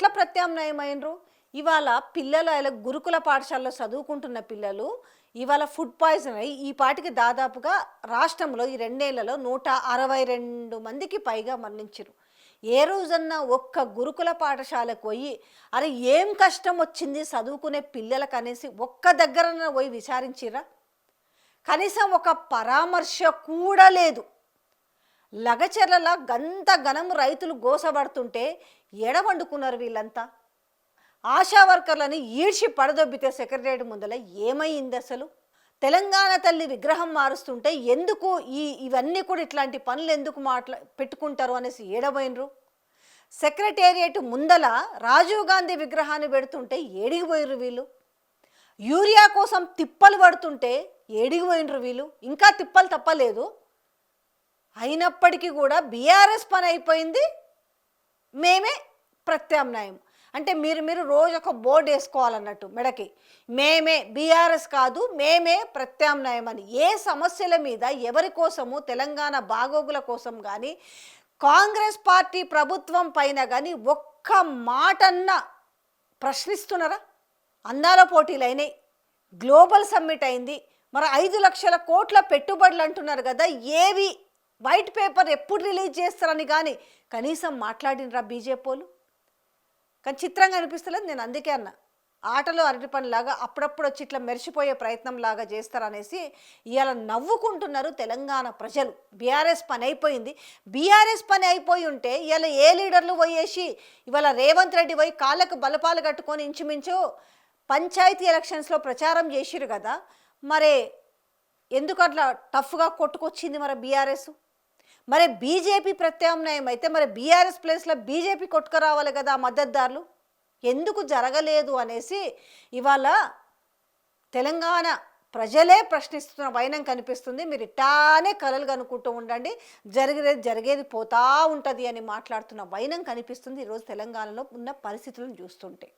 ఎట్లా ప్రత్యామ్నాయమైనరు? ఇవాళ పిల్లలు గురుకుల పాఠశాలలో చదువుకుంటున్న పిల్లలు ఇవాళ ఫుడ్ పాయిజన్ అయ్యి ఈ పాటికి దాదాపుగా రాష్ట్రంలో ఈ 2 ఏళ్లలో 162 మందికి పైగా మరణించారు. ఏ రోజన్నా ఒక్క గురుకుల పాఠశాలకు పోయి అరే ఏం కష్టం వచ్చింది చదువుకునే పిల్లలకనేసి ఒక్క దగ్గరన పోయి విచారించిరా? కనీసం ఒక పరామర్శ కూడా లేదు. లగచర్ల గంత గనం రైతులు గోసపడుతుంటే ఎడవండుకున్నారు వీళ్ళంతా. ఆశా వర్కర్లని ఈడ్చి పడదొబ్బితే సెక్రటరియట్ ముందల ఏమైంది అసలు? తెలంగాణ తల్లి విగ్రహం మారుస్తుంటే ఎందుకు ఇవన్నీ కూడా ఇట్లాంటి పనులు ఎందుకు పెట్టుకుంటారు అనేసి ఏడబోయినరు? సెక్రటేరియట్ ముందల రాజీవ్ గాంధీ విగ్రహాన్ని పెడుతుంటే ఏడికి పోయినరు వీళ్ళు? యూరియా కోసం తిప్పలు పడుతుంటే ఏడికి పోయినరు వీళ్ళు? ఇంకా తిప్పలు తప్పలేదు. అయినప్పటికీ కూడా బీఆర్ఎస్ పని అయిపోయింది, మేమే ప్రత్యామ్నాయం. అంటే మీరు రోజు ఒక బోర్డు వేసుకోవాలన్నట్టు మెడకి, మేమే బీఆర్ఎస్ కాదు మేమే ప్రత్యామ్నాయం అని. ఏ సమస్యల మీద ఎవరి కోసము తెలంగాణ బాగోగుల కోసం కానీ కాంగ్రెస్ పార్టీ ప్రభుత్వం పైన కానీ ఒక్క మాటన్నా ప్రశ్నిస్తున్నారా? అందాల పోటీలు అయినాయి, గ్లోబల్ సమ్మిట్ అయింది, మరి 5 లక్షల కోట్ల పెట్టుబడులు అంటున్నారు కదా, ఏవి వైట్ పేపర్ ఎప్పుడు రిలీజ్ చేస్తారని కానీ కనీసం మాట్లాడినరా బీజేపీ వాళ్ళు? కానీ చిత్రంగా అనిపిస్తలేదు. నేను అందుకే అన్న, ఆటలో అరటిపనిలాగా అప్పుడప్పుడు వచ్చి ఇట్లా మెరిసిపోయే ప్రయత్నం లాగా చేస్తారనేసి ఇవాళ నవ్వుకుంటున్నారు తెలంగాణ ప్రజలు. బీఆర్ఎస్ పని అయిపోయింది. బీఆర్ఎస్ పని అయిపోయి ఉంటే ఇవాళ ఏ లీడర్లు పోయేసి ఇవాళ రేవంత్ రెడ్డి పోయి కాళ్ళకు బలపాలు కట్టుకొని ఇంచుమించు పంచాయతీ ఎలక్షన్స్లో ప్రచారం చేసిరు కదా, మరే ఎందుకు అట్లా టఫ్గా కొట్టుకొచ్చింది మరి బీఆర్ఎస్? మరి బీజేపీ ప్రత్యామ్నాయం అయితే మరి బీఆర్ఎస్ ప్లేస్లో బీజేపీ కొట్టుకురావాలి కదా మద్దతుదారులు. ఎందుకు జరగలేదు అనేసి ఇవాళ తెలంగాణ ప్రజలే ప్రశ్నిస్తున్న వైనం కనిపిస్తుంది. మీరు ఇట్టానే కలలు కనుక్కుంటూ ఉండండి, జరిగేది పోతా ఉంటుంది అని మాట్లాడుతున్న వైనం కనిపిస్తుంది ఈరోజు తెలంగాణలో ఉన్న పరిస్థితులను చూస్తుంటే.